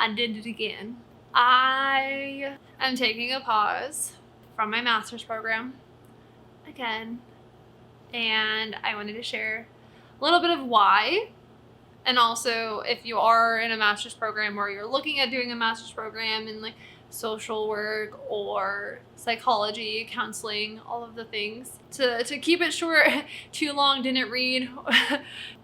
I did it again. I am taking a pause from my master's program again, and I wanted to share a little bit of why. And also, if you are in a master's program or you're looking at doing a master's program in like social work or psychology, counseling, all of the things, to keep it short, too long, didn't read,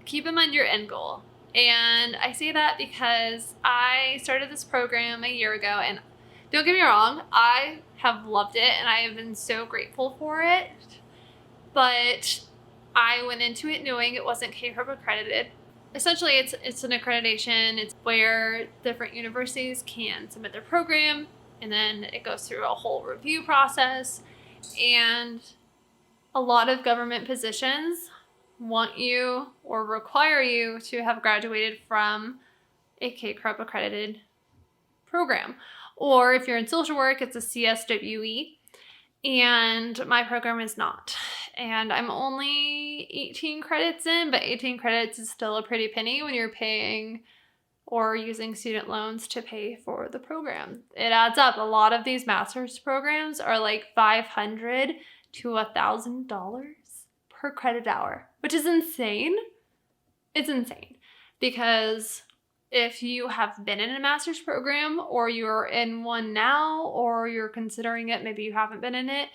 keep in mind your end goal. And I say that because I started this program a year ago, and don't get me wrong, I have loved it and I have been so grateful for it. But I went into it knowing it wasn't CACREP accredited. Essentially, it's an accreditation. It's where different universities can submit their program, and then it goes through a whole review process. And a lot of government positions want you or require you to have graduated from a CACREP accredited program. Or if you're in social work, it's a CSWE. And my program is not. And I'm only 18 credits in, but 18 credits is still a pretty penny when you're paying or using student loans to pay for the program. It adds up. A lot of these master's programs are like $500 to $1,000 per credit hour, which is insane. It's insane because if you have been in a master's program or you're in one now or you're considering it, maybe you haven't been in it,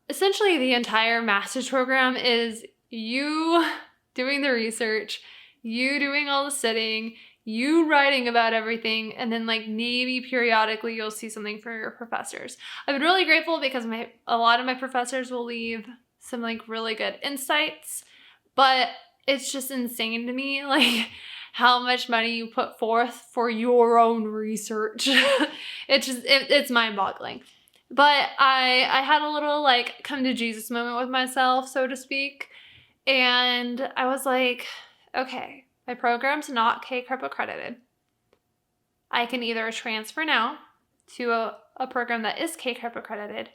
essentially the entire master's program is you doing the research, you doing all the studying, you writing about everything, and then like maybe periodically you'll see something from your professors. I've been really grateful because a lot of my professors will leave some like really good insights, but it's just insane to me like how much money you put forth for your own research. It's mind-boggling. But I had a little like come to Jesus moment with myself, so to speak. And I was like, okay, my program's not CACREP accredited. I can either transfer now to a program that is CACREP accredited,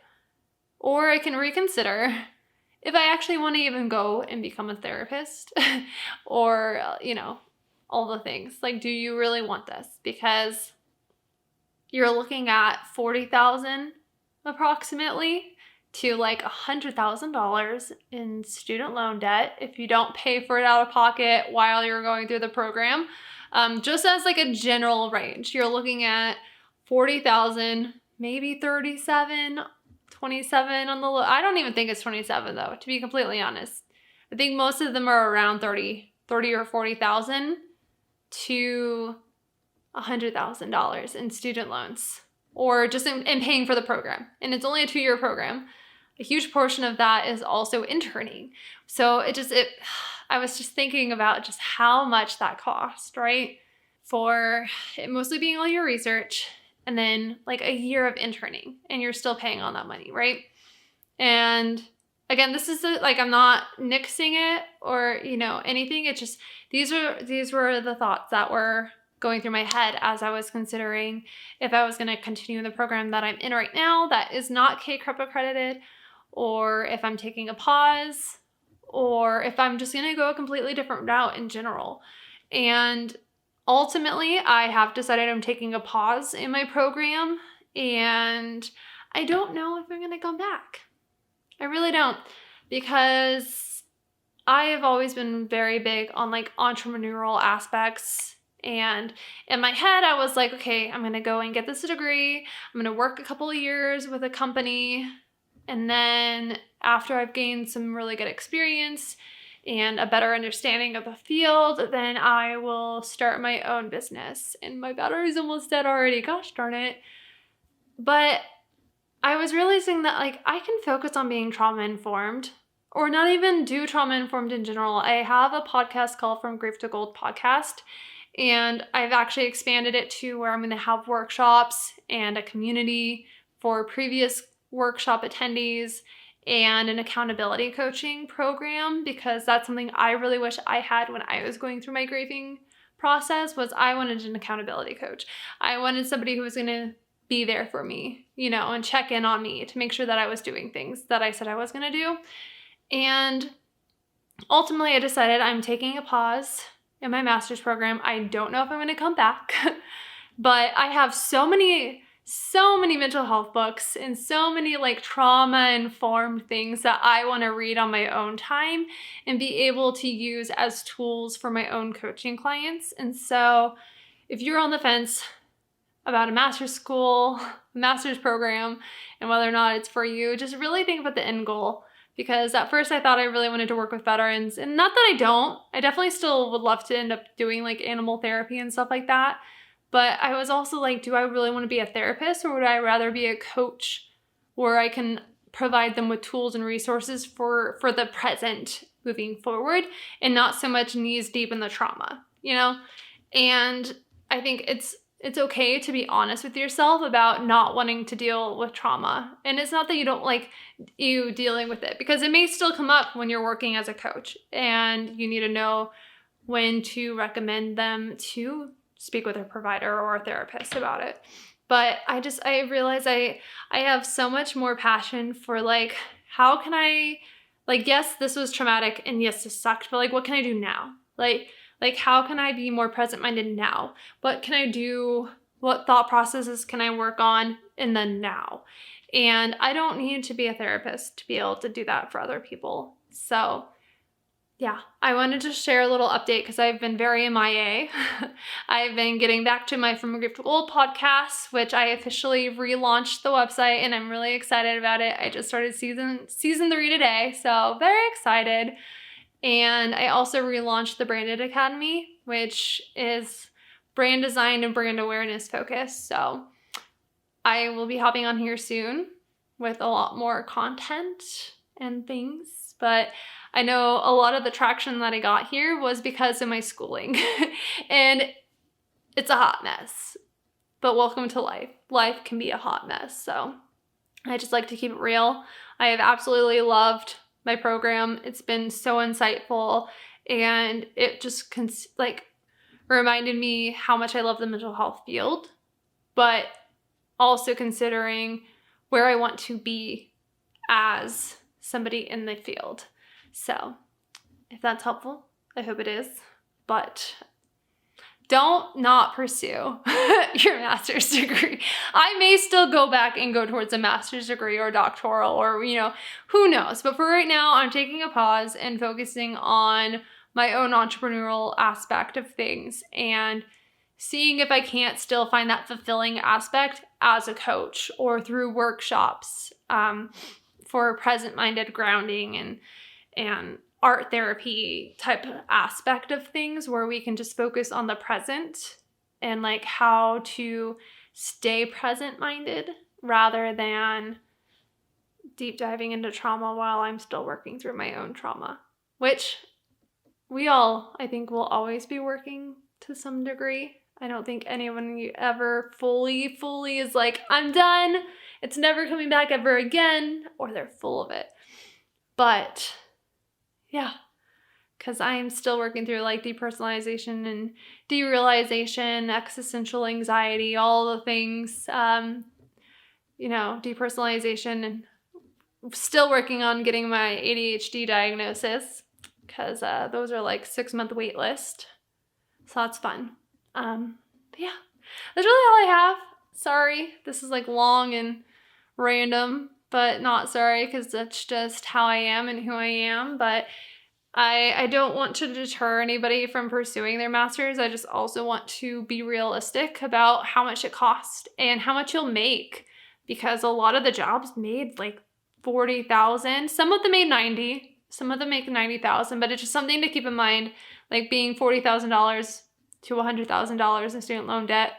or I can reconsider if I actually want to even go and become a therapist or, all the things. Like, do you really want this? Because you're looking at $40,000 approximately to like $100,000 in student loan debt if you don't pay for it out of pocket while you're going through the program. Just as like a general range, you're looking at $40,000, maybe 37, 27 on the low. I don't even think it's 27 though, to be completely honest. I think most of them are around 30 or 40,000 to $100,000 in student loans, or just in paying for the program. And it's only a 2-year program. A huge portion of that is also interning. So I was just thinking about just how much that cost, right? For it mostly being all your research and then like a year of interning, and you're still paying on that money, right? And again, this is like, I'm not nixing it or, anything. It's just, these were the thoughts that were going through my head as I was considering if I was going to continue the program that I'm in right now that is not CACREP accredited, or if I'm taking a pause, or if I'm just going to go a completely different route in general. And ultimately, I have decided I'm taking a pause in my program, and I don't know if I'm going to come back. I really don't, because I have always been very big on like entrepreneurial aspects. And in my head, I was like, okay, I'm going to go and get this degree. I'm going to work a couple of years with a company. And then after I've gained some really good experience and a better understanding of the field, then I will start my own business. And my battery's almost dead already. Gosh darn it. But I was realizing that like I can focus on being trauma-informed, or not even do trauma-informed in general. I have a podcast called From Grief to Gold podcast, and I've actually expanded it to where I'm going to have workshops and a community for previous workshop attendees and an accountability coaching program, because that's something I really wish I had when I was going through my grieving process. Was I wanted an accountability coach. I wanted somebody who was going to be there for me, and check in on me to make sure that I was doing things that I said I was going to do. And ultimately, I decided I'm taking a pause in my master's program. I don't know if I'm going to come back, But I have so many mental health books and so many like trauma-informed things that I want to read on my own time and be able to use as tools for my own coaching clients. And so if you're on the fence about a master's program, and whether or not it's for you, just really think about the end goal. Because at first I thought I really wanted to work with veterans, and not that I don't. I definitely still would love to end up doing like animal therapy and stuff like that. But I was also like, do I really want to be a therapist, or would I rather be a coach where I can provide them with tools and resources for the present moving forward and not so much knees deep in the trauma, you know? And I think it's okay to be honest with yourself about not wanting to deal with trauma. And it's not that you don't like you dealing with it, because it may still come up when you're working as a coach, and you need to know when to recommend them to speak with a provider or a therapist about it. But I realize I have so much more passion for like, how can I, like, yes, this was traumatic and yes, this sucked, but like, what can I do now? Like how can I be more present-minded now? What can I do? What thought processes can I work on in the now? And I don't need to be a therapist to be able to do that for other people. So yeah, I wanted to share a little update because I've been very MIA. I've been getting back to my From Grief to Gold podcast, which I officially relaunched the website, and I'm really excited about it. I just started season 3 today, so very excited. And I also relaunched the Branded Academy, which is brand design and brand awareness focused. So I will be hopping on here soon with a lot more content and things, but I know a lot of the traction that I got here was because of my schooling. And it's a hot mess, but welcome to life. Life can be a hot mess. So I just like to keep it real. I have absolutely loved my program. It's been so insightful, and it just reminded me how much I love the mental health field, but also considering where I want to be as somebody in the field. So if that's helpful, I hope it is, but don't not pursue your master's degree. I may still go back and go towards a master's degree or doctoral, or, who knows. But for right now, I'm taking a pause and focusing on my own entrepreneurial aspect of things and seeing if I can't still find that fulfilling aspect as a coach or through workshops for present-minded grounding and art therapy type aspect of things, where we can just focus on the present and like how to stay present-minded rather than deep diving into trauma while I'm still working through my own trauma, which we all, I think, will always be working to some degree. I don't think anyone ever fully is like, I'm done, it's never coming back ever again, or they're full of it. But yeah, because I am still working through like depersonalization and derealization, existential anxiety, all the things, depersonalization, and still working on getting my ADHD diagnosis, because those are like 6-month wait list. So that's fun. But yeah, that's really all I have. Sorry, this is like long and random, but not sorry, because that's just how I am and who I am. But I don't want to deter anybody from pursuing their master's. I just also want to be realistic about how much it costs and how much you'll make, because a lot of the jobs made like $40,000. Some of them made $90,000. Some of them make $90,000, but it's just something to keep in mind, like being $40,000 to $100,000 in student loan debt,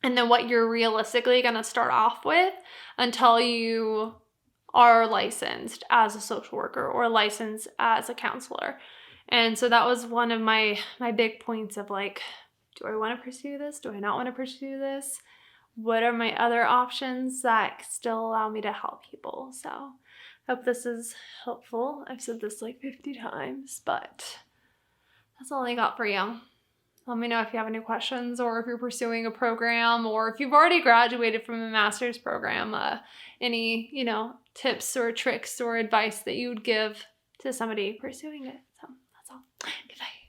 and then what you're realistically going to start off with until you are licensed as a social worker or licensed as a counselor. And so that was one of my big points of like, do I want to pursue this? Do I not want to pursue this? What are my other options that still allow me to help people? So I hope this is helpful. I've said this like 50 times, but that's all I got for you. Let me know if you have any questions, or if you're pursuing a program, or if you've already graduated from a master's program, any, tips or tricks or advice that you would give to somebody pursuing it. So that's all. Goodbye.